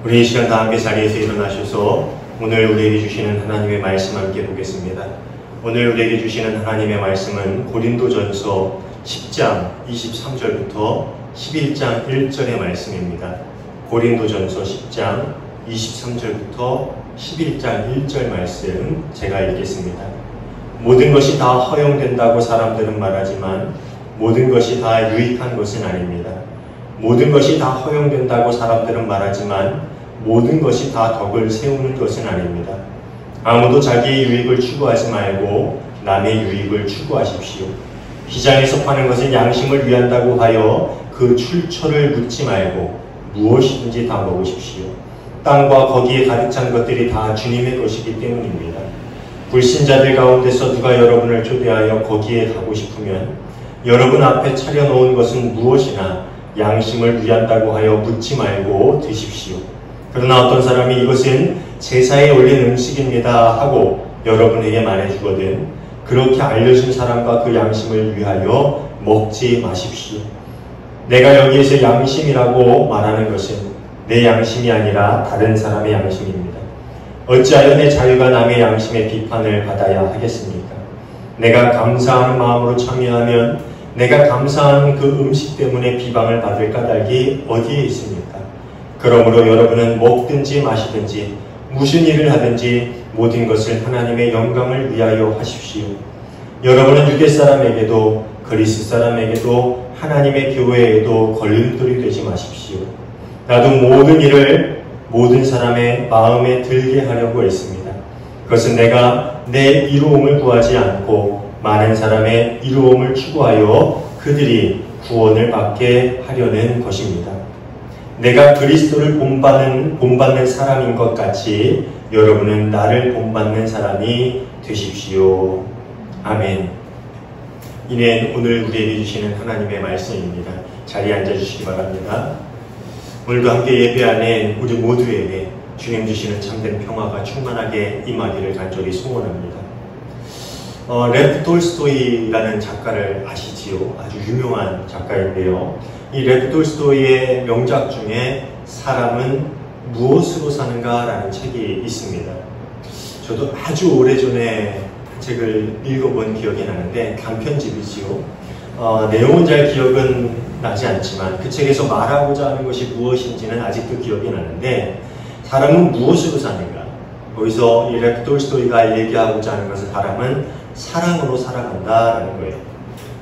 우리 이 시간 다 함께 자리에서 일어나셔서 오늘 우리에게 주시는 하나님의 말씀 함께 보겠습니다. 오늘 우리에게 주시는 하나님의 말씀은 고린도전서 10장 23절부터 11장 1절의 말씀입니다. 고린도전서 10장 23절부터 11장 1절 말씀 제가 읽겠습니다. 모든 것이 다 허용된다고 사람들은 말하지만 모든 것이 다 유익한 것은 아닙니다. 모든 것이 다 허용된다고 사람들은 말하지만 모든 것이 다 덕을 세우는 것은 아닙니다. 아무도 자기의 유익을 추구하지 말고 남의 유익을 추구하십시오. 시장에서 파는 것은 양심을 위한다고 하여 그 출처를 묻지 말고 무엇이든지 다 먹으십시오. 땅과 거기에 가득 찬 것들이 다 주님의 것이기 때문입니다. 불신자들 가운데서 누가 여러분을 초대하여 거기에 가고 싶으면 여러분 앞에 차려놓은 것은 무엇이나 양심을 위한다고 하여 묻지 말고 드십시오. 그러나 어떤 사람이 이것은 제사에 올린 음식입니다 하고 여러분에게 말해주거든 그렇게 알려준 사람과 그 양심을 위하여 먹지 마십시오. 내가 여기에서 양심이라고 말하는 것은 내 양심이 아니라 다른 사람의 양심입니다. 어찌하여 내 자유가 남의 양심의 비판을 받아야 하겠습니까? 내가 감사하는 마음으로 참여하면 내가 감사하는 그 음식 때문에 비방을 받을 까닭이 어디에 있습니까? 그러므로 여러분은 먹든지 마시든지 무슨 일을 하든지 모든 것을 하나님의 영광을 위하여 하십시오. 여러분은 유대 사람에게도 그리스 사람에게도 하나님의 교회에도 걸림돌이 되지 마십시오. 나도 모든 일을 모든 사람의 마음에 들게 하려고 했습니다. 그것은 내가 내 이로움을 구하지 않고 많은 사람의 이로움을 추구하여 그들이 구원을 받게 하려는 것입니다. 내가 그리스도를 본받는 사람인 것 같이 여러분은 나를 본받는 사람이 되십시오. 아멘. 이는 오늘 우리에게 주시는 하나님의 말씀입니다. 자리에 앉아주시기 바랍니다. 오늘도 함께 예배하는 우리 모두에게 주님 주시는 참된 평화가 충만하게 임하기를 간절히 소원합니다. 레프 톨스토이라는 작가를 아시지요? 아주 유명한 작가인데요. 이 레프 톨스토이의 명작 중에 사람은 무엇으로 사는가 라는 책이 있습니다. 저도 아주 오래전에 책을 읽어본 기억이 나는데 단편집이지요. 내용은 잘 기억은 나지 않지만 그 책에서 말하고자 하는 것이 무엇인지는 아직도 기억이 나는데 사람은 무엇으로 사는가? 거기서 이 레프 톨스토이가 얘기하고자 하는 것은 사람은 사랑으로 살아간다라는 거예요.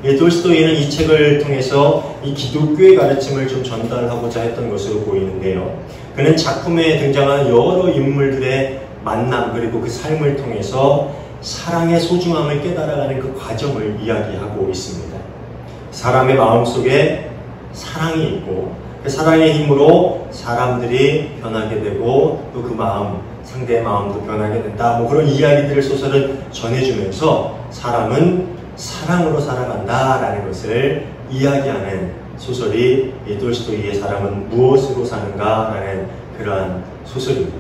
이 톨스토이는 이 책을 통해서 이 기독교의 가르침을 좀 전달하고자 했던 것으로 보이는데요. 그는 작품에 등장하는 여러 인물들의 만남 그리고 그 삶을 통해서 사랑의 소중함을 깨달아가는 그 과정을 이야기하고 있습니다. 사람의 마음속에 사랑이 있고 그 사랑의 힘으로 사람들이 변하게 되고 또 그 마음, 상대의 마음도 변하게 된다. 뭐 그런 이야기들을 소설을 전해주면서 사람은 사랑으로 살아간다라는 것을 이야기하는 소설이 이 톨스토이의 사람은 무엇으로 사는가라는 그러한 소설입니다.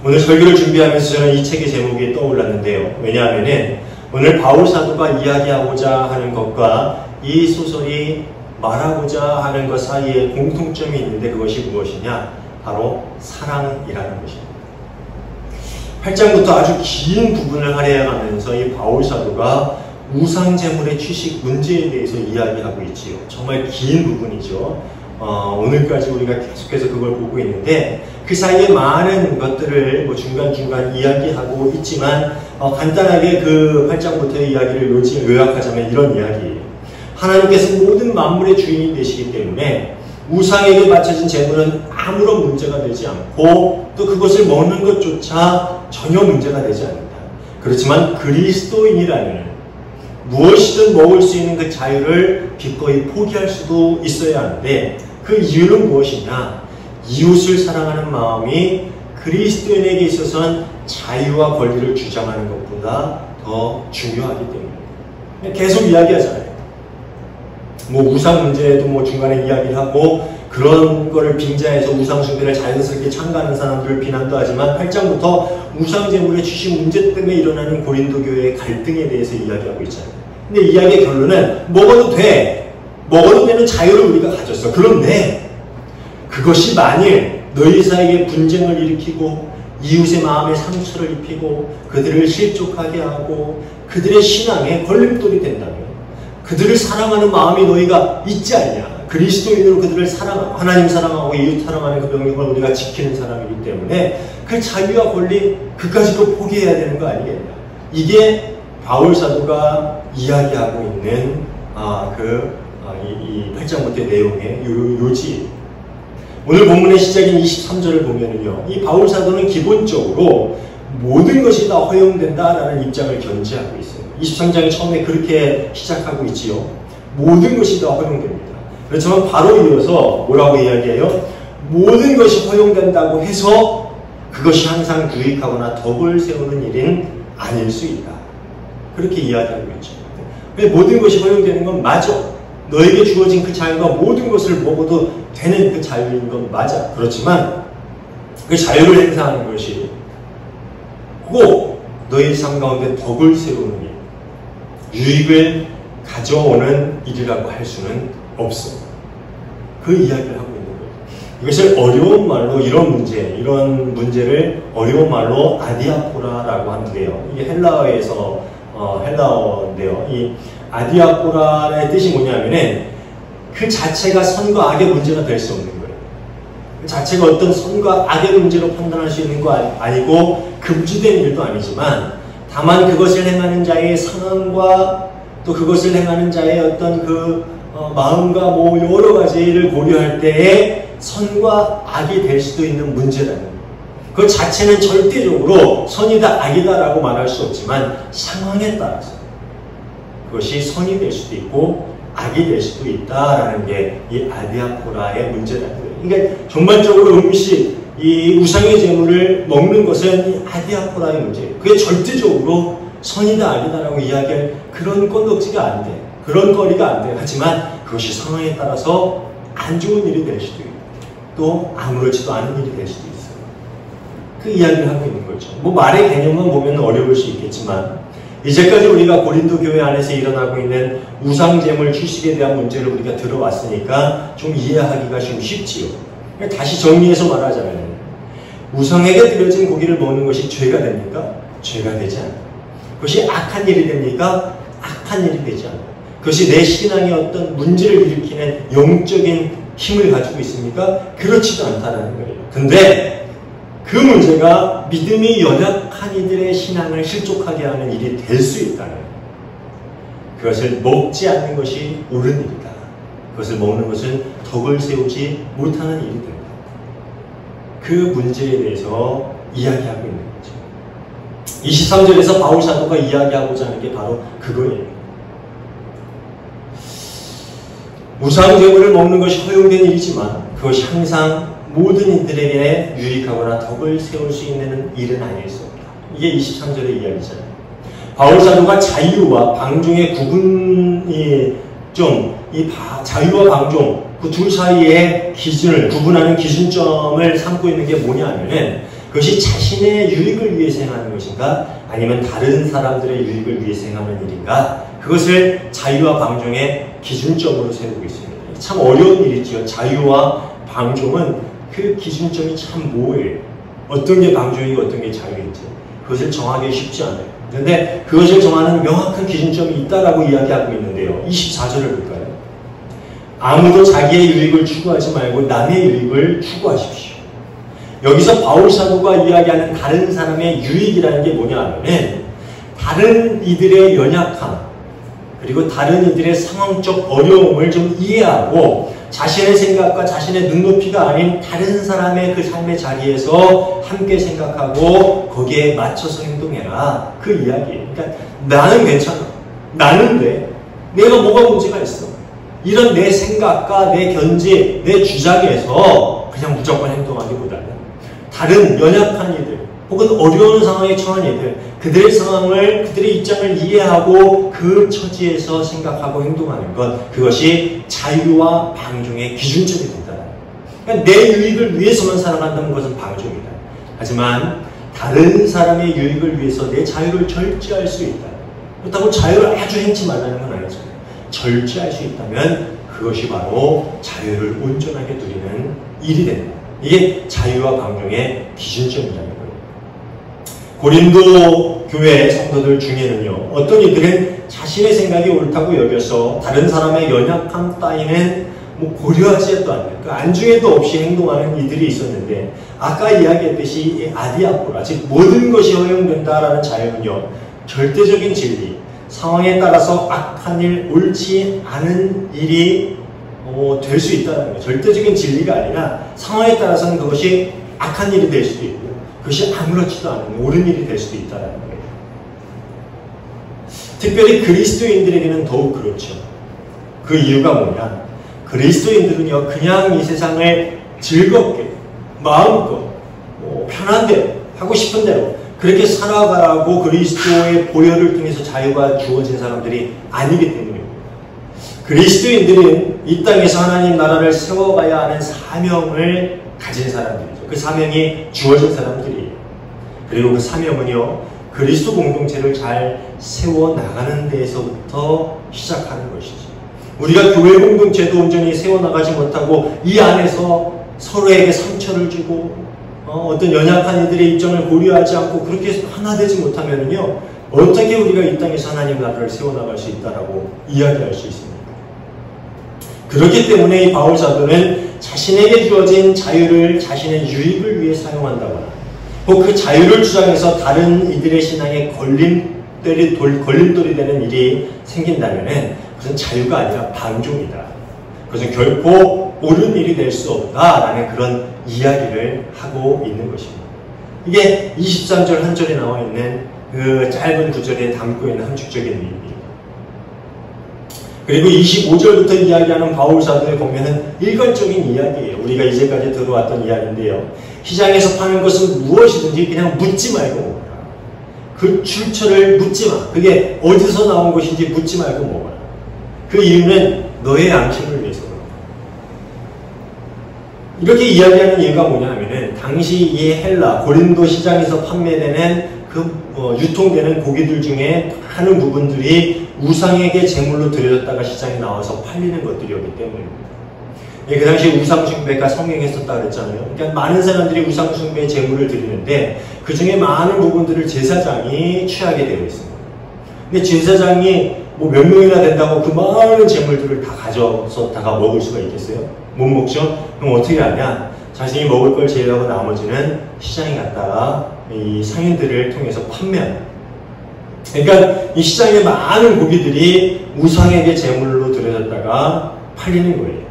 오늘 설교를 준비하면서 저는 이 책의 제목이 떠올랐는데요. 왜냐하면 오늘 바울 사도가 이야기하고자 하는 것과 이 소설이 말하고자 하는 것 사이에 공통점이 있는데 그것이 무엇이냐? 바로 사랑이라는 것입니다. 8장부터 아주 긴 부분을 할애해가면서 이 바울 사도가 우상제물의 취식 문제에 대해서 이야기하고 있지요. 정말 긴 부분이죠. 오늘까지 우리가 계속해서 그걸 보고 있는데 그 사이에 많은 것들을 중간중간 이야기하고 있지만 간단하게 그 8장부터의 이야기를 요약하자면 이런 이야기예요. 하나님께서 모든 만물의 주인이 되시기 때문에 우상에게 바쳐진 제물은 아무런 문제가 되지 않고 또 그것을 먹는 것조차 전혀 문제가 되지 않는다. 그렇지만 그리스도인이라면 무엇이든 먹을 수 있는 그 자유를 기꺼이 포기할 수도 있어야 하는데 그 이유는 무엇이냐? 이웃을 사랑하는 마음이 그리스도인에게 있어서는 자유와 권리를 주장하는 것보다 더 중요하기 때문입니다. 계속 이야기하잖아요. 우상 문제도 중간에 이야기를 하고 그런 거를 빙자해서 우상숭배를 자연스럽게 참가하는 사람들을 비난도 하지만 8장부터 우상제물의 취식 문제 때문에 일어나는 고린도 교회의 갈등에 대해서 이야기하고 있잖아요. 근데 이야기의 결론은 먹어도 되는 자유를 우리가 가졌어. 그런데 그것이 만일 너희 사이에 분쟁을 일으키고 이웃의 마음에 상처를 입히고 그들을 실족하게 하고 그들의 신앙에 걸림돌이 된다면 그들을 사랑하는 마음이 너희가 있지 않냐. 그리스도인으로 그들을 사랑하고 하나님 사랑하고 이웃 사랑하는 그 명령을 우리가 지키는 사람이기 때문에 그 자유와 권리 그까지도 포기해야 되는 거 아니겠냐. 이게 바울 사도가 이야기하고 있는 이 8장부터 내용의 요지. 오늘 본문의 시작인 23절을 보면은요, 이 바울 사도는 기본적으로 모든 것이 다 허용된다라는 입장을 견지하고 있어요. 23장이 처음에 그렇게 시작하고 있지요. 모든 것이 다 허용됩니다. 그렇지만 바로 이어서 뭐라고 이야기해요? 모든 것이 허용된다고 해서 그것이 항상 유익하거나 덕을 세우는 일은 아닐 수 있다. 그렇게 이야기하고 있죠. 모든 것이 허용되는 건 맞아. 너에게 주어진 그 자유가 모든 것을 먹어도 되는 그 자유인 건 맞아. 그렇지만 그 자유를 행사하는 것이 꼭 너의 삶 가운데 덕을 세우는 일, 유익을 가져오는 일이라고 할 수는 없어. 그 이야기를 하고 있는 거예요. 이것을 어려운 말로 이런 문제를 어려운 말로 아디아포라라고 하는데요. 이게 헬라어인데요. 이 아디아포라의 뜻이 뭐냐면은 그 자체가 선과 악의 문제가 될 수 없는 거예요. 그 자체가 어떤 선과 악의 문제로 판단할 수 있는 거 아니고 금지된 일도 아니지만 다만 그것을 행하는 자의 상황과 또 그것을 행하는 자의 어떤 마음과 뭐 여러 가지를 고려할 때에 선과 악이 될 수도 있는 문제라는 거예요. 그 자체는 절대적으로 선이다 악이다라고 말할 수 없지만 상황에 따라서 그것이 선이 될 수도 있고 악이 될 수도 있다라는 게 이 아디아포라의 문제라는 거예요. 그러니까 전반적으로 음식, 이 우상의 제물을 먹는 것은 이 아디아포라의 문제예요. 그게 절대적으로 선이다 악이다라고 이야기할 그런 건덕지가 안 돼. 그런 거리가 안 돼요. 하지만 그것이 상황에 따라서 안 좋은 일이 될 수도 있고 또 아무렇지도 않은 일이 될 수도 있어요. 그 이야기를 하고 있는 거죠. 뭐 말의 개념만 보면 어려울 수 있겠지만 이제까지 우리가 고린도 교회 안에서 일어나고 있는 우상제물 주식에 대한 문제를 우리가 들어왔으니까 좀 이해하기가 좀 쉽지요. 다시 정리해서 말하자면 우상에게 드려진 고기를 먹는 것이 죄가 됩니까? 죄가 되지 않아요. 그것이 악한 일이 됩니까? 악한 일이 되지 않아요. 그것이 내 신앙에 어떤 문제를 일으키는 영적인 힘을 가지고 있습니까? 그렇지도 않다는 거예요. 근데 그 문제가 믿음이 연약한 이들의 신앙을 실족하게 하는 일이 될 수 있다는 그것을 먹지 않는 것이 옳은 일이다. 그것을 먹는 것은 덕을 세우지 못하는 일이 된다. 그 문제에 대해서 이야기하고 있는 거죠. 23절에서 바울 사도가 이야기하고자 하는 게 바로 그거예요. 우상제물을 먹는 것이 허용된 일이지만 그것이 항상 모든 이들에게 유익하거나 덕을 세울 수 있는 일은 아닐 수 없다. 이게 23절의 이야기잖아요. 바울 사도가 자유와 방종의 구분이 자유와 방종 그 둘 사이의 기준을 구분하는 기준점을 삼고 있는 게 뭐냐면은 그것이 자신의 유익을 위해서 행하는 것인가 아니면 다른 사람들의 유익을 위해서 행하는 일인가 그것을 자유와 방종의 기준점으로 세우고 있습니다. 참 어려운 일이지요. 자유와 방종은 그 기준점이 참 뭐예요? 어떤 게 방종이고 어떤 게 자유인지 그것을 정하기 쉽지 않아요. 그런데 그것을 정하는 명확한 기준점이 있다라고 이야기하고 있는데요. 24절을 볼까요? 아무도 자기의 유익을 추구하지 말고 남의 유익을 추구하십시오. 여기서 바울 사도가 이야기하는 다른 사람의 유익이라는 게 뭐냐 하면은 다른 이들의 연약함 그리고 다른 이들의 상황적 어려움을 좀 이해하고 자신의 생각과 자신의 눈높이가 아닌 다른 사람의 그 삶의 자리에서 함께 생각하고 거기에 맞춰서 행동해라. 그 이야기예요. 그러니까 나는 괜찮아. 나는 돼. 내가 뭐가 문제가 있어. 이런 내 생각과 내 견지, 내 주장에서 그냥 무조건 행동하기보다는 다른 연약한 이들 혹은 어려운 상황에 처한 이들 그들의 상황을 그들의 입장을 이해하고 그 처지에서 생각하고 행동하는 것 그것이 자유와 방종의 기준점이 된다. 그러니까 내 유익을 위해서만 살아간다는 것은 방종이다. 하지만 다른 사람의 유익을 위해서 내 자유를 절제할 수 있다. 그렇다고 자유를 아주 행치 말라는 건 아니잖아요. 절제할 수 있다면 그것이 바로 자유를 온전하게 누리는 일이 된다. 이게 자유와 방종의 기준점이라는 거예요. 고린도 교회 성도들 중에는요, 어떤 이들은 자신의 생각이 옳다고 여겨서 다른 사람의 연약함 따위는 고려하지도 않는, 그 안중에도 없이 행동하는 이들이 있었는데, 아까 이야기했듯이 아디아포라, 즉 모든 것이 허용된다라는 자유는요, 절대적인 진리, 상황에 따라서 악한 일, 옳지 않은 일이 될 수 있다는 거예요. 절대적인 진리가 아니라 상황에 따라서는 그것이 악한 일이 될 수도 있고, 그것이 아무렇지도 않은 옳은 일이 될 수도 있다는 거예요. 특별히 그리스도인들에게는 더욱 그렇죠. 그 이유가 뭐냐? 그리스도인들은요, 그냥 이 세상을 즐겁게, 마음껏, 편한 대로, 하고 싶은 대로 그렇게 살아가라고 그리스도의 보혈을 통해서 자유가 주어진 사람들이 아니기 때문입니다. 그리스도인들은 이 땅에서 하나님 나라를 세워가야 하는 사명을 가진 사람들이죠. 그 사명이 주어진 사람들이에요. 그리고 그 사명은요, 그리스도 공동체를 잘 세워나가는 데에서부터 시작하는 것이죠. 우리가 교회 공동체도 온전히 세워나가지 못하고 이 안에서 서로에게 상처를 주고 어떤 연약한 이들의 입장을 고려하지 않고 그렇게 하나 되지 못하면요, 어떻게 우리가 이 땅에서 하나님 나라를 세워나갈 수 있다라고 이야기할 수 있습니까? 그렇기 때문에 이 바울 사도는 자신에게 주어진 자유를 자신의 유익을 위해 사용한다거나 혹 그 자유를 주장해서 다른 이들의 신앙에 걸림돌이 되는 일이 생긴다면 그것은 자유가 아니라 방종이다. 그것은 결코 옳은 일이 될 수 없다라는 그런 이야기를 하고 있는 것입니다. 이게 23절 한 절에 나와 있는 그 짧은 구절에 담고 있는 함축적인 의미입니다. 그리고 25절부터 이야기하는 바울 사도의 보면은 일관적인 이야기예요. 우리가 이제까지 들어왔던 이야기인데요. 시장에서 파는 것은 무엇이든지 그냥 묻지 말고 먹어라. 그 출처를 묻지 마. 그게 어디서 나온 것인지 묻지 말고 먹어라. 그 이유는 너의 양심을 위해서 그렇다. 이렇게 이야기하는 이유가 뭐냐 하면은 당시 이 헬라 고린도 시장에서 판매되는 유통되는 고기들 중에 많은 부분들이 우상에게 제물로 드려졌다가 시장에 나와서 팔리는 것들이었기 때문입니다. 그 당시 우상숭배가 성행했었다 그랬잖아요. 그러니까 많은 사람들이 우상숭배에 제물을 드리는데 그 중에 많은 부분들을 제사장이 취하게 되어 있습니다. 근데 제사장이 몇 명이나 된다고 그 많은 제물들을 다 가져서 다가 먹을 수가 있겠어요? 못 먹죠? 그럼 어떻게 하냐? 자신이 먹을 걸 제외하고 나머지는 시장에 갔다가 이 상인들을 통해서 판매합니다. 그러니까 이 시장에 많은 고기들이 우상에게 제물로 드려졌다가 팔리는 거예요.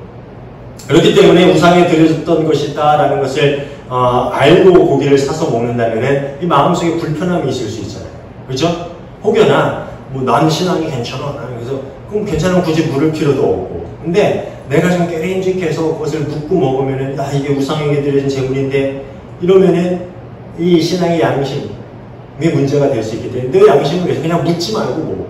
그렇기 때문에 우상에 드려졌던 것이다라는 것을 알고 고기를 사서 먹는다면 이 마음속에 불편함이 있을 수 있잖아요. 그렇죠? 혹여나 난 신앙이 괜찮아. 그래서 그럼 괜찮으면 굳이 물을 필요도 없고. 근데 내가 좀 깨림직해서 그것을 묻고 먹으면은 이게 우상에게 드려진 제물인데 이러면은 이 신앙의 양심이 문제가 될 수 있기 때문에 내 양심을 위해서 그냥 묻지 말고 먹어.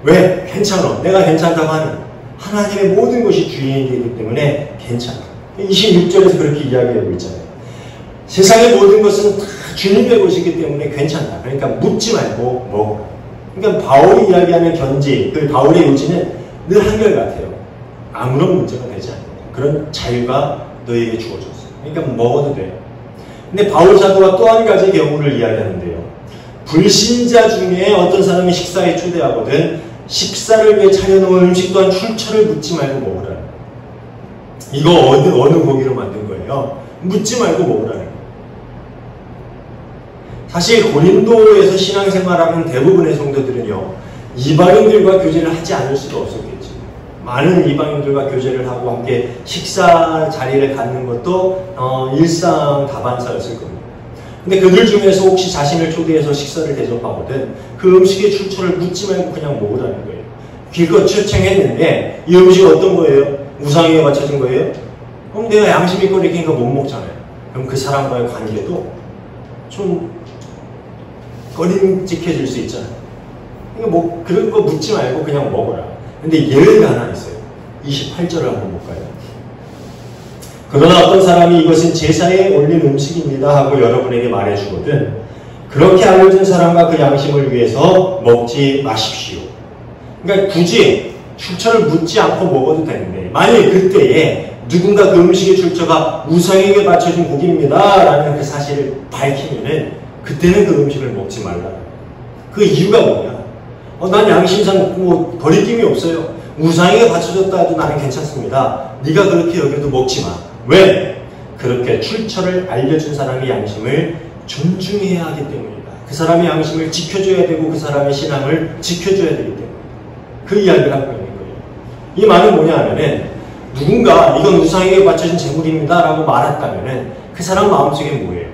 왜? 괜찮아. 내가 괜찮다고 하는 하나님의 모든 것이 주인이기 때문에 괜찮아. 26절에서 그렇게 이야기하고 있잖아요. 세상의 모든 것은 다 주님의 것이기 때문에 괜찮다. 그러니까 묻지 말고 먹어. 그러니까 바울이 이야기하는 견지, 그 바울의 요지는 늘 한결같아요. 아무런 문제가 되지 않는다. 그런 자유가 너에게 주어졌어. 그러니까 먹어도 돼. 근데 바울 사도가 또 한 가지 경우를 이야기하는데요. 불신자 중에 어떤 사람이 식사에 초대하거든 식사를 위해 차려놓은 음식 또한 출처를 묻지 말고 먹으라. 이거 어느 고기로 만든 거예요? 묻지 말고 먹으라는 거예요. 사실 고린도에서 신앙생활하는 대부분의 성도들은요, 이방인들과 교제를 하지 않을 수도 없었겠죠. 많은 이방인들과 교제를 하고 함께 식사 자리를 갖는 것도 일상 다반사였을 겁니다. 근데 그들 중에서 혹시 자신을 초대해서 식사를 대접하거든 그 음식의 출처를 묻지 말고 그냥 먹으라는 거예요. 기껏 초청했는데 이 음식이 어떤 거예요? 우상에게 맞춰진 거예요? 그럼 내가 양심 있고 이렇게 못 먹잖아요. 그럼 그 사람과의 관계도 좀 꺼림직해질 수 있잖아요. 그러니까 그런 거 묻지 말고 그냥 먹어라. 근데 예외가 하나 있어요. 28절을 한번 볼까요? 그러나 어떤 사람이 이것은 제사에 올린 음식입니다 하고 여러분에게 말해주거든 그렇게 알려준 사람과 그 양심을 위해서 먹지 마십시오. 그러니까 굳이 출처를 묻지 않고 먹어도 되는데 만약에 그때에 누군가 그 음식의 출처가 우상에게 바쳐진 고기입니다 라는 그 사실을 밝히면은 그때는 그 음식을 먹지 말라. 그 이유가 뭐냐? 난 양심상 뭐 거리낌이 없어요. 우상에게 바쳐졌다 해도 나는 괜찮습니다. 네가 그렇게 여겨도 먹지 마. 왜? 그렇게 출처를 알려준 사람의 양심을 존중해야 하기 때문이다. 그 사람의 양심을 지켜줘야 되고 그 사람의 신앙을 지켜줘야 되기 때문이다. 그 이야기를 하고 있는 거예요. 이 말은 뭐냐 하면은 누군가 이건 우상에게 바쳐진 제물입니다 라고 말했다면은 그 사람 마음속에 뭐예요?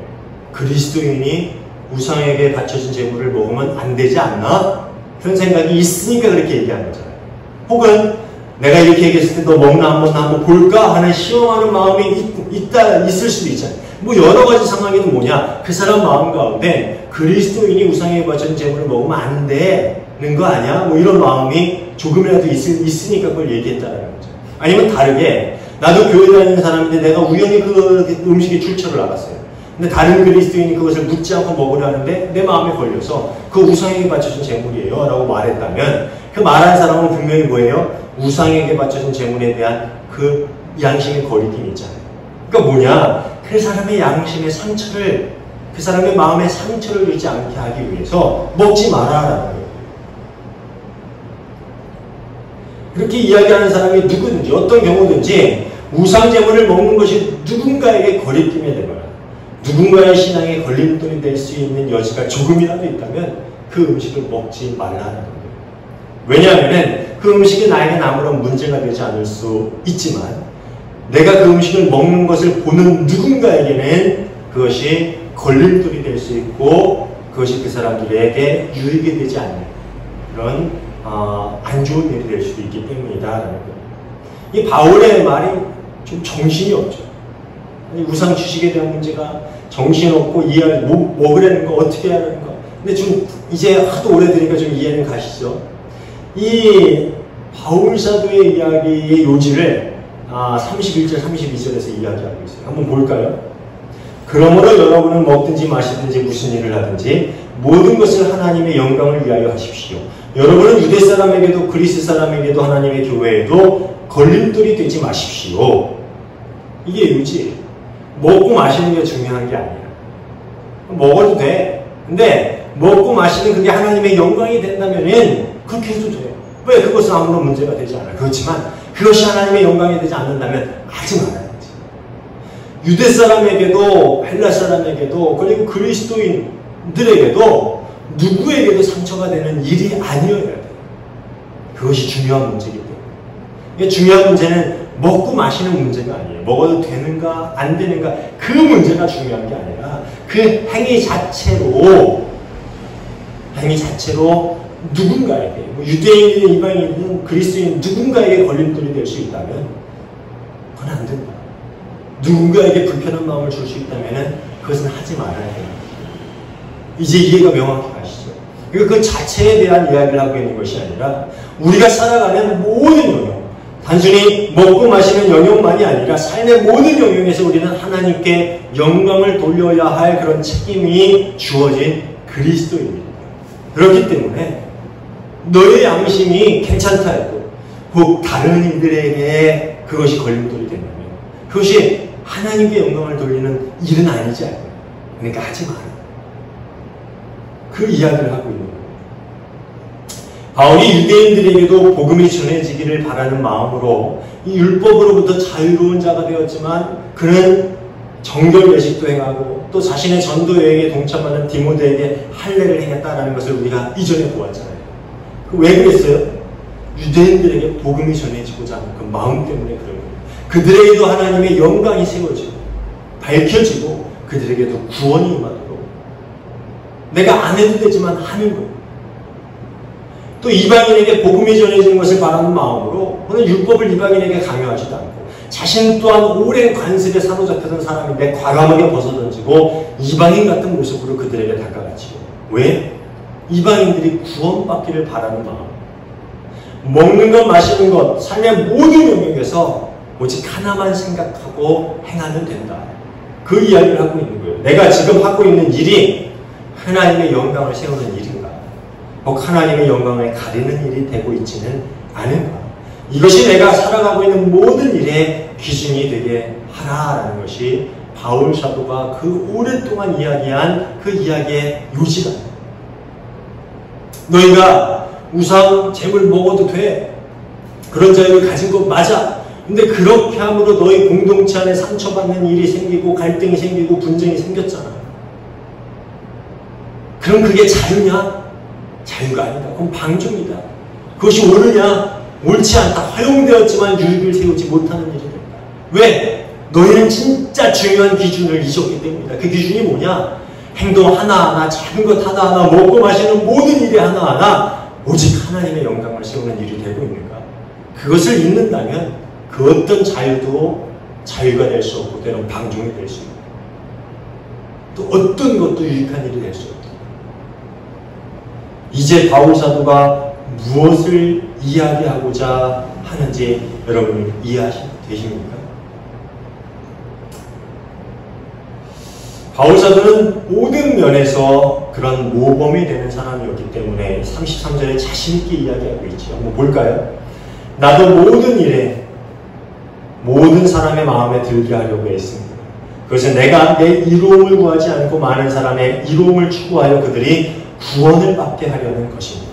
그리스도인이 우상에게 바쳐진 제물을 먹으면 안 되지 않나? 그런 생각이 있으니까 그렇게 얘기하는 거잖아요. 혹은 내가 이렇게 얘기했을 때 너 먹나 안 먹나 한번 볼까 하는 시험하는 마음이 있을 수도 있잖아요. 뭐 여러 가지 상황에는 뭐냐? 그 사람 마음 가운데 그리스도인이 우상에게 바쳐진 제물을 먹으면 안 되는 거 아니야? 뭐 이런 마음이 조금이라도 있으니까 그걸 얘기했다는 거죠. 아니면 다르게 나도 교회 다니는 사람인데 내가 우연히 그 음식의 출처를 알았어요. 근데 다른 그리스도인이 그것을 묻지 않고 먹으려는데 내 마음에 걸려서 그 우상에게 바쳐진 제물이에요 라고 말했다면 그 말한 사람은 분명히 뭐예요? 우상에게 바쳐진 제물에 대한 그 양심의 거리낌이 있잖아요. 그러니까 뭐냐? 그 사람의 양심의 상처를, 그 사람의 마음에 상처를 주지 않게 하기 위해서 먹지 마라라는 거예요. 그렇게 이야기하는 사람이 누구든지 어떤 경우든지 우상 제물을 먹는 것이 누군가에게 거리낌이 되거나 누군가의 신앙에 걸림돌이 될 수 있는 여지가 조금이라도 있다면 그 음식을 먹지 말라는 거예요. 왜냐하면 그 음식이 나에게 아무런 문제가 되지 않을 수 있지만 내가 그 음식을 먹는 것을 보는 누군가에게는 그것이 걸림돌이 될 수 있고 그것이 그 사람들에게 유익이 되지 않는 그런 안 좋은 일이 될 수도 있기 때문이다라는 거예요. 이 바울의 말이 좀 정신이 없죠. 우상 주식에 대한 문제가 정신없고 먹으려는 거 어떻게 해야 하는 거. 근데 좀 이제 하도 오래되니까 좀 이해는 가시죠. 이 바울 사도의 이야기의 요지를 31절 32절에서 이야기하고 있어요. 한번 볼까요? 그러므로 여러분은 먹든지 마시든지 무슨 일을 하든지 모든 것을 하나님의 영광을 위하여 하십시오. 여러분은 유대 사람에게도 그리스 사람에게도 하나님의 교회에도 걸림돌이 되지 마십시오. 이게 요지예요. 먹고 마시는 게 중요한 게 아니야. 먹어도 돼. 근데 먹고 마시는 그게 하나님의 영광이 된다면은 그렇게 해도 돼요. 왜? 그것은 아무런 문제가 되지 않아요. 그렇지만 그것이 하나님의 영광이 되지 않는다면 하지 말아야지. 유대 사람에게도 헬라 사람에게도 그리고 그리스도인들에게도 누구에게도 상처가 되는 일이 아니어야 돼요. 그것이 중요한 문제이기 때문에. 중요한 문제는 먹고 마시는 문제가 아니에요. 먹어도 되는가 안 되는가 그 문제가 중요한 게 아니라 그 행위 자체로 누군가에게 유대인이든 이방인이든 그리스도인 누군가에게 걸림돌이 될 수 있다면 그건 안 된다. 누군가에게 불편한 마음을 줄 수 있다면 그것은 하지 말아야 돼요. 이제 이해가 명확히 가시죠. 그러니까 그 자체에 대한 이야기를 하고 있는 것이 아니라 우리가 살아가는 모든 영역, 단순히 먹고 마시는 영역만이 아니라 삶의 모든 영역에서 우리는 하나님께 영광을 돌려야 할 그런 책임이 주어진 그리스도입니다. 그렇기 때문에 너의 양심이 괜찮다 해도 꼭 다른 이들에게 그것이 걸림돌이 된다면 그것이 하나님께 영광을 돌리는 일은 아니지 않아요. 그러니까 하지 마라. 그 이야기를 하고 있는 거예요. 바울이 유대인들에게도 복음이 전해지기를 바라는 마음으로 이 율법으로부터 자유로운 자가 되었지만 그는 정결 예식도 행하고 또 자신의 전도 여행에 동참하는 디모데에게 할례를 행했다라는 것을 우리가 이전에 보았잖아요. 왜 그랬어요? 유대인들에게 복음이 전해지고자 하는 그 마음 때문에 그런 거예요. 그들에게도 하나님의 영광이 세워지고 밝혀지고 그들에게도 구원이 임하도록 내가 안 해도 되지만 하는 거예요. 또 이방인에게 복음이 전해지는 것을 바라는 마음으로 오늘 율법을 이방인에게 강요하지도 않고 자신 또한 오랜 관습에 사로잡혔던 사람인데 과감하게 벗어던지고 이방인 같은 모습으로 그들에게 다가가지요. 왜? 이방인들이 구원받기를 바라는 마음. 먹는 것, 마시는 것, 삶의 모든 영역에서 오직 하나만 생각하고 행하면 된다. 그 이야기를 하고 있는 거예요. 내가 지금 하고 있는 일이 하나님의 영광을 세우는 일인가? 혹 하나님의 영광을 가리는 일이 되고 있지는 않은가? 이것이 내가 살아가고 있는 모든 일의 기준이 되게 하라라는 것이 바울 사도가 그 오랫동안 이야기한 그 이야기의 요지가. 너희가 우상, 재물 먹어도 돼. 그런 자유를 가진 것 맞아. 근데 그렇게 함으로 너희 공동체 안에 상처받는 일이 생기고 갈등이 생기고 분쟁이 생겼잖아. 그럼 그게 자유냐? 자유가 아니다. 그건 방종이다. 그것이 옳으냐? 옳지 않다. 허용되었지만 유익을 세우지 못하는 일이 된다. 왜? 너희는 진짜 중요한 기준을 잊었기 때문이다. 그 기준이 뭐냐? 행동 하나하나, 작은 것 하나하나, 먹고 마시는 모든 일이 하나하나 오직 하나님의 영광을 세우는 일이 되고 있는가? 그것을 잊는다면 그 어떤 자유도 자유가 될 수 없고 때론 방종이 될 수 있고 또 어떤 것도 유익한 일이 될 수 없다. 이제 바울 사도가 무엇을 이야기하고자 하는지 여러분 이해되십니까? 바울 사도는 모든 면에서 그런 모범이 되는 사람이었기 때문에 33절에 자신있게 이야기하고 있죠. 한번 볼까요? 나도 모든 일에 모든 사람의 마음에 들게 하려고 했습니다. 그것은 내가 내 이로움을 구하지 않고 많은 사람의 이로움을 추구하여 그들이 구원을 받게 하려는 것입니다.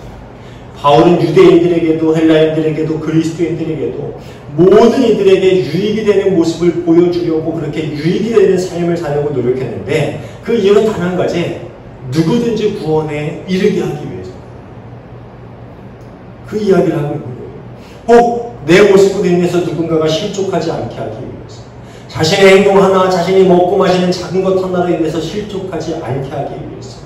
바울은 유대인들에게도 헬라인들에게도 그리스도인들에게도 모든 이들에게 유익이 되는 모습을 보여주려고 그렇게 유익이 되는 삶을 사려고 노력했는데 그 이유는 단 한 가지, 누구든지 구원에 이르게 하기 위해서. 그 이야기를 하고 있는 거예요. 꼭 내 모습으로 인해서 누군가가 실족하지 않게 하기 위해서. 자신의 행동 하나, 자신이 먹고 마시는 작은 것 하나로 인해서 실족하지 않게 하기 위해서.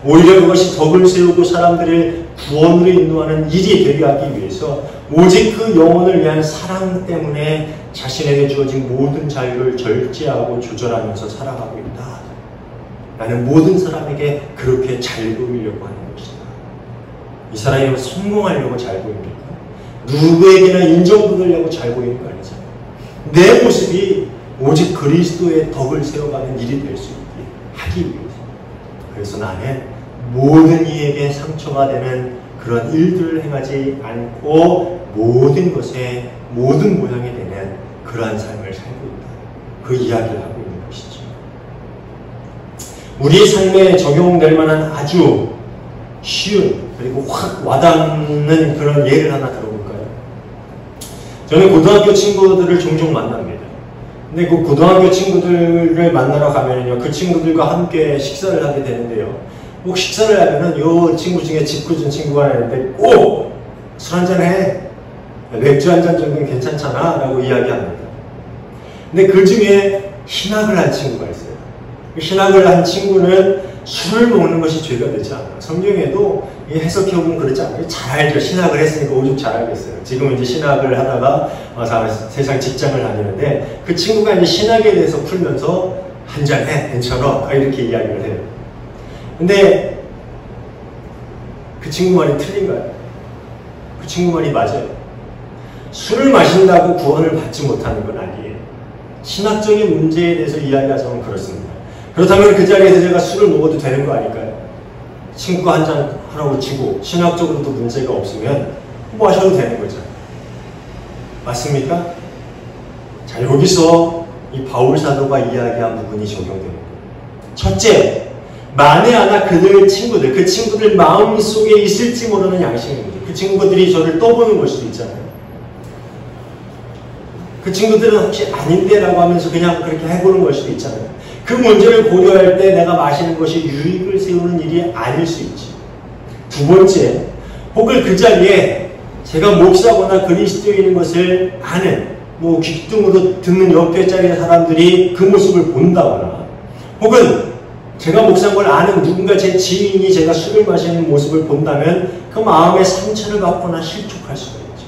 오히려 그것이 덕을 세우고 사람들을 구원으로 인도하는 일이 되게 하기 위해서 오직 그 영혼을 위한 사랑 때문에 자신에게 주어진 모든 자유를 절제하고 조절하면서 살아가고 있다. 나는 모든 사람에게 그렇게 잘 보이려고 하는 것이다. 이 사람이 성공하려고 잘 보입니까? 누구에게나 인정받으려고 잘 보이는 거 아니잖아요. 내 모습이 오직 그리스도의 덕을 세워가는 일이 될 수 있게 하기 위해서. 그래서 나는 모든 이에게 상처가 되는 그런 일들을 행하지 않고 모든 것에 모든 모양이 되는 그러한 삶을 살고 있다. 그 이야기를 하고 있는 것이죠. 우리 삶에 적용될 만한 아주 쉬운 그리고 확 와닿는 그런 예를 하나 들어볼까요? 저는 고등학교 친구들을 종종 만납니다. 근데 그 고등학교 친구들을 만나러 가면요, 그 친구들과 함께 식사를 하게 되는데요. 꼭 식사를 하면은 요 친구 중에 집 굳은 친구가 있는데 꼭 술 한잔 해. 맥주 한 잔 정도는 괜찮잖아. 라고 이야기합니다. 근데 그 중에 신학을 한 친구가 있어요. 신학을 한 친구는 술을 먹는 것이 죄가 되지 않아요. 성경에도 해석해보면 그렇지 않아요. 잘 알죠. 신학을 했으니까 오죽 잘 알겠어요. 지금 이제 신학을 하다가 세상 직장을 다니는데 그 친구가 이제 신학에 대해서 풀면서 한잔해, 괜찮아. 이렇게 이야기를 해요. 근데 그 친구 말이 틀린가요? 그 친구 말이 맞아요. 술을 마신다고 구원을 받지 못하는 건 아니에요. 신학적인 문제에 대해서 이야기하자면 그렇습니다. 그렇다면 그 자리에서 제가 술을 먹어도 되는 거 아닐까요? 친구가 한잔 하라고 치고 신학적으로도 문제가 없으면 마셔도 되는 거죠. 맞습니까? 자, 여기서 이 바울 사도가 이야기한 부분이 적용됩니다. 첫째, 만에 하나 그들 친구들, 그 친구들 마음속에 있을지 모르는 양심입니다. 그 친구들이 저를 떠보는 걸 수도 있잖아요. 그 친구들은 혹시 아닌데 라고 하면서 그냥 그렇게 해보는 걸 수도 있잖아요. 그 문제를 고려할 때 내가 마시는 것이 유익을 세우는 일이 아닐 수 있지. 두 번째, 혹은 그 자리에 제가 목사거나 그리스도인인 것을 아는, 귀등으로 듣는 옆에 자리의 사람들이 그 모습을 본다거나, 혹은 제가 목사인 걸 아는 누군가 제 지인이 제가 술을 마시는 모습을 본다면 그 마음에 상처를 받거나 실족할 수가 있죠.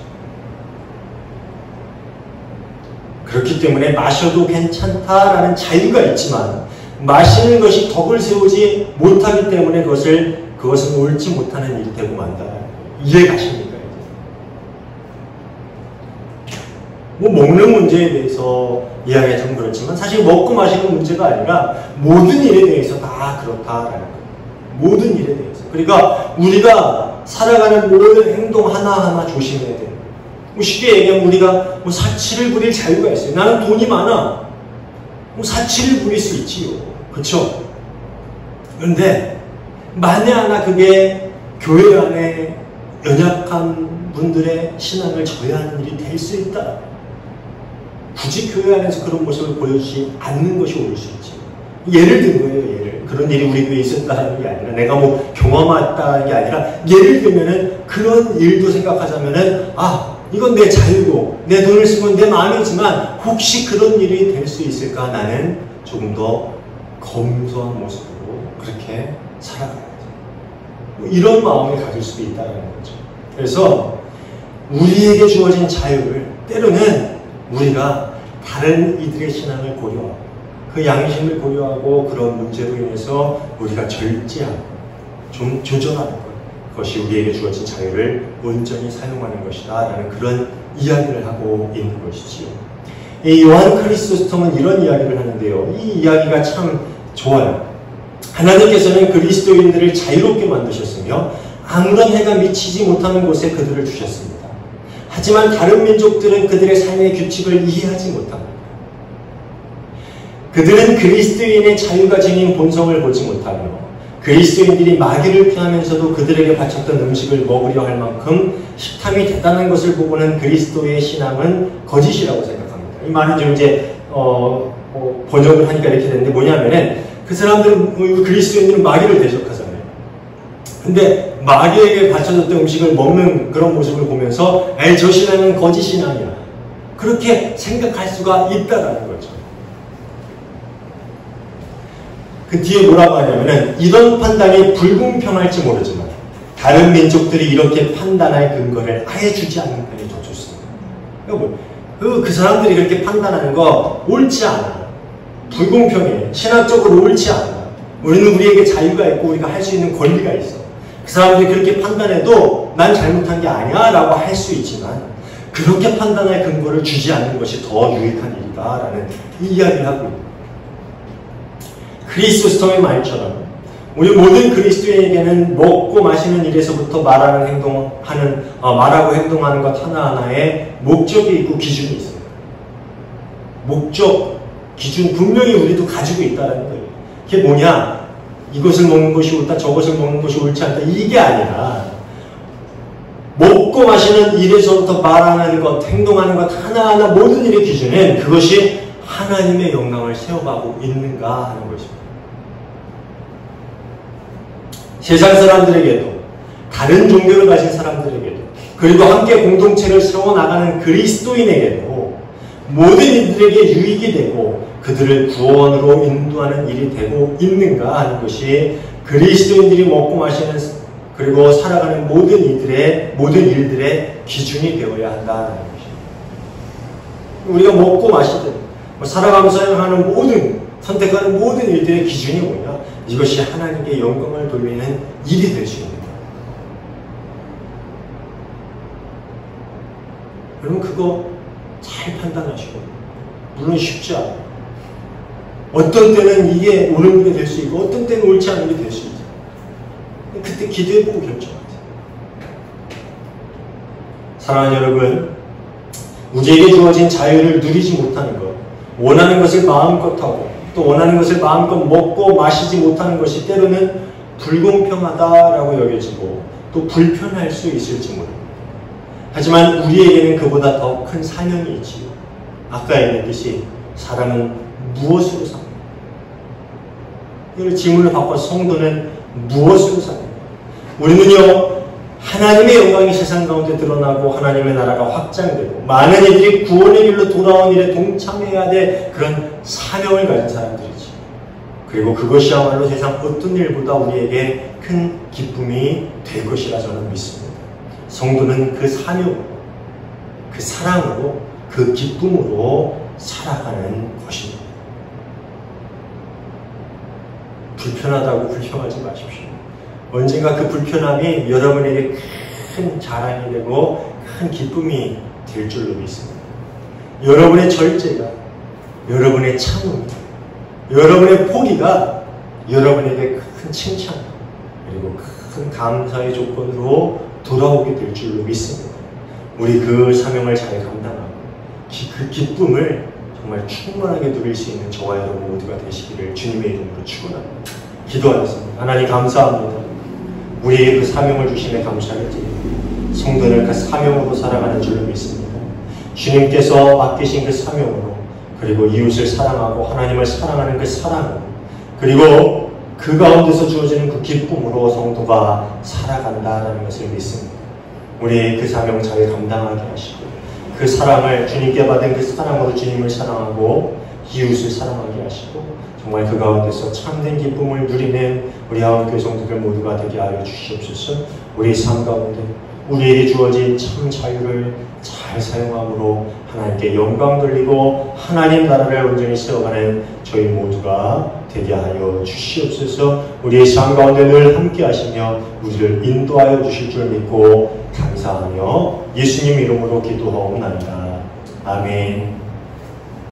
그렇기 때문에 마셔도 괜찮다라는 자유가 있지만 마시는 것이 덕을 세우지 못하기 때문에 그것은 옳지 못하는 일이 되고 만다. 이해 가십니까? 먹는 문제에 대해서 이야기하자면 그렇지만 사실 먹고 마시는 문제가 아니라 모든 일에 대해서 다 그렇다라는 거예요. 모든 일에 대해서. 그러니까 우리가 살아가는 모든 행동 하나하나 조심해야 돼요. 쉽게 얘기하면 우리가 사치를 부릴 자유가 있어요. 나는 돈이 많아. 사치를 부릴 수 있지요. 그렇죠? 그런데 만에 하나 그게 교회 안에 연약한 분들의 신앙을 저해하는 일이 될 수 있다. 굳이 교회 안에서 그런 모습을 보여주지 않는 것이 옳을 수 있지. 예를 든 거예요, 예를. 그런 일이 우리 교회에 있었다는 게 아니라, 내가 경험했다는 게 아니라, 예를 들면은, 그런 일도 생각하자면은, 이건 내 자유고, 내 돈을 쓰고 내 마음이지만, 혹시 그런 일이 될 수 있을까? 나는 조금 더 검소한 모습으로 그렇게 살아가야지. 이런 마음을 가질 수도 있다는 거죠. 그래서, 우리에게 주어진 자유를, 때로는 우리가 다른 이들의 신앙을 고려하고, 그 양심을 고려하고 그런 문제로 인해서 우리가 절제하고 좀 조절하는 것, 그것이 우리에게 주어진 자유를 온전히 사용하는 것이다 라는 그런 이야기를 하고 있는 것이지요. 이 요한 크리스토스톰은 이런 이야기를 하는데요. 이 이야기가 참 좋아요. 하나님께서는 그리스도인들을 자유롭게 만드셨으며 아무런 해가 미치지 못하는 곳에 그들을 두셨습니다. 하지만 다른 민족들은 그들의 삶의 규칙을 이해하지 못합니다. 그들은 그리스도인의 자유가 지닌 본성을 보지 못하며 그리스도인들이 마귀를 피하면서도 그들에게 바쳤던 음식을 먹으려 할 만큼 식탐이 대단한 것을 보고는 그리스도의 신앙은 거짓이라고 생각합니다. 이 말은 좀 이제 번역을 하니까 이렇게 되는데, 뭐냐면은 그 사람들은, 그리스도인들은 마귀를 대적하잖아요. 근데 마귀에게 바쳐졌던 음식을 먹는 그런 모습을 보면서 저 신앙은 거짓 신앙이야, 그렇게 생각할 수가 있다라는 거죠. 그 뒤에 뭐라고 하냐면은, 이런 판단이 불공평할지 모르지만 다른 민족들이 이렇게 판단할 근거를 아예 주지 않는 편이 더 좋습니다. 그 사람들이 그렇게 판단하는 거 옳지 않아. 불공평해. 신학적으로 옳지 않아. 우리는 우리에게 자유가 있고 우리가 할 수 있는 권리가 있어. 그 사람들이 그렇게 판단해도 난 잘못한 게 아니야 라고 할 수 있지만, 그렇게 판단할 근거를 주지 않는 것이 더 유익한 일이다 라는 이야기를 하고 있습니다. 크리스토스톰의 말처럼 우리 모든 그리스도인에게는 먹고 마시는 일에서부터 말하고 행동하는 것 하나하나에 목적이 있고 기준이 있어요. 목적, 기준 분명히 우리도 가지고 있다는 거예요. 그게 뭐냐? 이것을 먹는 것이 옳다, 저것을 먹는 것이 옳지 않다, 이게 아니라 먹고 마시는 일에서부터 말하는 것, 행동하는 것 하나하나 모든 일의 기준은 그것이 하나님의 영광을 세워가고 있는가 하는 것입니다. 세상 사람들에게도, 다른 종교를 가진 사람들에게도, 그리고 함께 공동체를 세워나가는 그리스도인에게도 모든 이들에게 유익이 되고 그들을 구원으로 인도하는 일이 되고 있는가 하는 것이 그리스도인들이 먹고 마시는, 그리고 살아가는 모든 일들의 기준이 되어야 한다는 것입니다. 우리가 먹고 마시든 살아가면서 하는 선택하는 모든 일들의 기준이 뭐냐? 이것이 하나님께 영광을 돌리는 일이 될 수 있는 거예요. 여러분, 그거 잘 판단하시고, 물론 쉽지 않아요. 어떤 때는 이게 옳은 일이 될 수 있고, 어떤 때는 옳지 않은 일이 될 수 있어요. 그때 기도해보고 결정하세요. 사랑하는 여러분, 우리에게 주어진 자유를 누리지 못하는 것, 원하는 것을 마음껏 하고 또 원하는 것을 마음껏 먹고 마시지 못하는 것이 때로는 불공평하다라고 여겨지고 또 불편할 수 있을지 모릅니다. 하지만 우리에게는 그보다 더 큰 사명이 있지요. 아까 얘기했듯이 사람은 무엇으로 삽니까? 이걸 질문을 바꿔서 성도는 무엇으로 삽니까? 우리는요, 하나님의 영광이 세상 가운데 드러나고 하나님의 나라가 확장되고 많은 이들이 구원의 길로 돌아온 일에 동참해야 될 그런 사명을 가진 사람들이지. 그리고 그것이야말로 세상 어떤 일보다 우리에게 큰 기쁨이 될 것이라 저는 믿습니다. 성도는 그 사명으로, 그 사랑으로, 그 기쁨으로 살아가는 것입니다. 불편하다고 불평하지 마십시오. 언젠가 그 불편함이 여러분에게 큰 자랑이 되고 큰 기쁨이 될 줄로 믿습니다. 여러분의 절제가, 여러분의 참음이, 여러분의 포기가 여러분에게 큰 칭찬 그리고 큰 감사의 조건으로 돌아오게 될 줄로 믿습니다. 우리 그 사명을 잘 감당하고 그 기쁨을 정말 충만하게 누릴 수 있는 저와 여러분 모두가 되시기를 주님의 이름으로 축원합니다. 기도하겠습니다. 하나님 감사합니다. 우리에게 그 사명을 주심에 감사를 드립니다. 성도는 그 사명으로 살아가는 줄로 믿습니다. 주님께서 맡기신 그 사명으로, 그리고 이웃을 사랑하고 하나님을 사랑하는 그 사랑으로, 그리고 그 가운데서 주어지는 그 기쁨으로 성도가 살아간다라는 것을 믿습니다. 우리 그 사명 잘 감당하게 하시고 그 사랑을, 주님께 받은 그 사랑으로 주님을 사랑하고 이웃을 사랑하게 하시고 정말 그 가운데서 참된 기쁨을 누리는 우리 하원교회 성도들 모두가 되게 하여 주시옵소서. 우리 삶 가운데 우리에게 주어진 참 자유를 잘 사용함으로 하나님께 영광 돌리고 하나님 나라를 온전히 세워가는 저희 모두가 되게 하여 주시옵소서. 우리의 삶 가운데 늘 함께 하시며 우리를 인도하여 주실 줄 믿고 감사하며 예수님 이름으로 기도하옵나이다. 아멘.